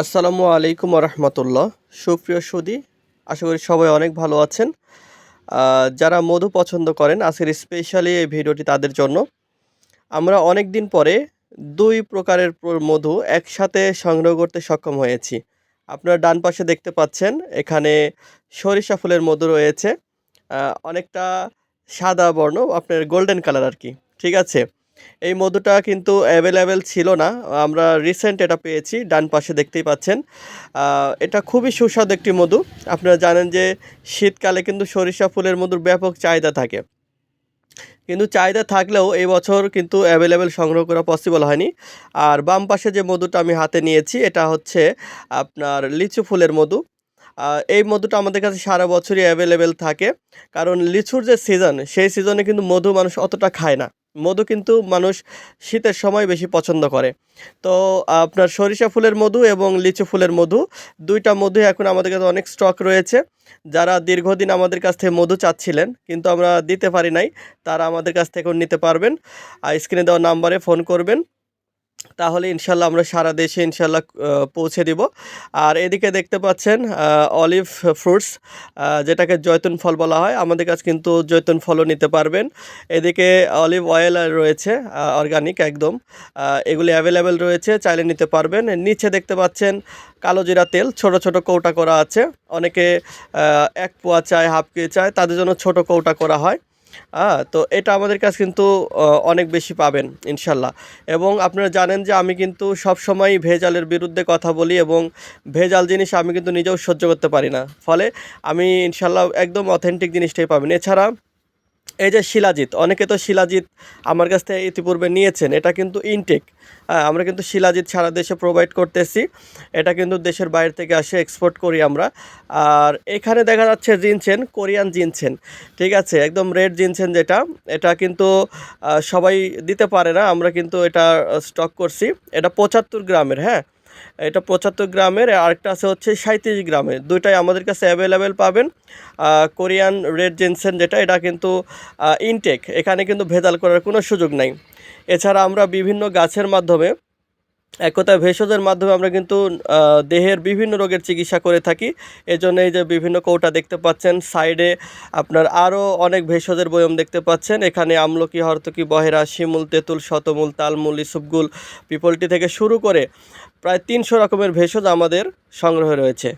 আসসালামু আলাইকুম রহমতুল্লাহ। সুপ্রিয় সুধী, আশা করি সবাই অনেক ভালো আছেন। যারা মধু পছন্দ করেন, আজকের স্পেশালি এই ভিডিওটি তাদের জন্য। আমরা অনেক দিন পরে দুই প্রকারের মধু একসাথে সংগ্রহ করতে সক্ষম হয়েছি। আপনারা ডান পাশে দেখতে পাচ্ছেন, এখানে সরিষা ফুলের মধু রয়েছে। অনেকটা সাদা বর্ণ, আপনার গোল্ডেন কালার আর কি। ঠিক আছে, এই মধুটা কিন্তু অ্যাভেলেবেল ছিল না, আমরা রিসেন্ট এটা পেয়েছি। ডান পাশে দেখতেই পাচ্ছেন, এটা খুবই সুস্বাদু একটি মধু। আপনারা জানেন যে শীতকালে কিন্তু সরিষা ফুলের মধুর ব্যাপক চাহিদা থাকে, কিন্তু চাহিদা থাকলেও এই বছর কিন্তু অ্যাভেলেবেল সংগ্রহ করা পসিবল হয়নি। আর বাম পাশে যে মধুটা আমি হাতে নিয়েছি, এটা হচ্ছে আপনার লিচু ফুলের মধু। এই মধুটা আমাদের কাছে সারা বছরই অ্যাভেলেবেল থাকে, কারণ লিচুর যে সিজন, সেই সিজনে কিন্তু মধু মানুষ অতটা খায় না। মধু কিন্তু মানুষ শীতের সময় বেশি পছন্দ করে। তো আপনার সরিষা ফুলের মধু এবং লিচু ফুলের মধু, দুইটা মধু এখন আমাদের কাছে অনেক স্টক রয়েছে। যারা দীর্ঘদিন আমাদের কাছ থেকে মধু চাচ্ছিলেন কিন্তু আমরা দিতে পারি নাই, তারা আমাদের কাছ থেকেও নিতে পারবেন। স্ক্রিনে দেওয়া নাম্বারে ফোন করবেন, তাহলে ইনশাল্লাহ আমরা সারা দেশে ইনশাল্লাহ পৌঁছে দিব। আর এদিকে দেখতে পাচ্ছেন অলিভ ফ্রুটস, যেটাকে জৈতুন ফল বলা হয়, আমাদের কাছে কিন্তু জৈতুন ফলও নিতে পারবেন। এদিকে অলিভ অয়েল রয়েছে, অর্গানিক একদম। এগুলি অ্যাভেলেবেল রয়েছে, চাইলে নিতে পারবেন। নিচে দেখতে পাচ্ছেন কালো জিরা তেল, ছোট ছোট কৌটা করা আছে। অনেকে 1 পোয়া চায়, হাফ কেজি চায়, তাদের জন্য ছোট কৌটা করা হয়। তো এটা আমাদের কাছে কিন্তু অনেক বেশি পাবেন ইনশাল্লাহ। এবং আপনারা জানেন যে আমি কিন্তু সবসময় ভেজালের বিরুদ্ধে কথা বলি, এবং ভেজাল জিনিস আমি কিন্তু নিজেও সহ্য করতে পারি না। ফলে আমি ইনশাল্লাহ একদম অথেন্টিক জিনিসটাই পাবেন। এছাড়া এই যে শিলাজিৎ, অনেকে তো শিলাজিৎ আমার কাছ থেকে ইতিপূর্বে নিয়েছেন, এটা কিন্তু ইনটেক। আমরা কিন্তু শিলাজিৎ সারা দেশে প্রোভাইড করতেছি। এটা কিন্তু দেশের বাইরে থেকে আসে, এক্সপোর্ট করি আমরা। আর এখানে দেখা যাচ্ছে জিনছেন, কোরিয়ান জিনছেন। ঠিক আছে, একদম রেড জিনছেন যেটা, এটা কিন্তু সবাই দিতে পারে না, আমরা কিন্তু এটা স্টক করছি। এটা 75 গ্রামের, হ্যাঁ, এটা 75 গ্রামের। আরেকটা আছে হচ্ছে 37 গ্রামের, দুইটাই আমাদের কাছে অ্যাভেলেবেল পাবেন। কোরিয়ান রেড জেনসেন যেটা, এটা কিন্তু ইনটেক, এখানে কিন্তু ভেজাল করার কোনো সুযোগ নাই। এছাড়া আমরা বিভিন্ন গাছের মাধ্যমে, এক কথায় ভেষজের মাধ্যমে আমরা কিন্তু দেহের বিভিন্ন রোগের চিকিৎসা করে থাকি। এজন্য এই যে বিভিন্ন কৌটা দেখতে পাচ্ছেন, সাইডে আপনার আরও অনেক ভেষজের বয়ম দেখতে পাচ্ছেন। এখানে আমলকি, হরতকি, বহেরা, শিমুল, তেঁতুল, শতমূল, তালমূল, ইসবগুল, পিপলটি থেকে শুরু করে প্রায় 300 রকমের ভেষজ আমাদের সংগ্রহে রয়েছে।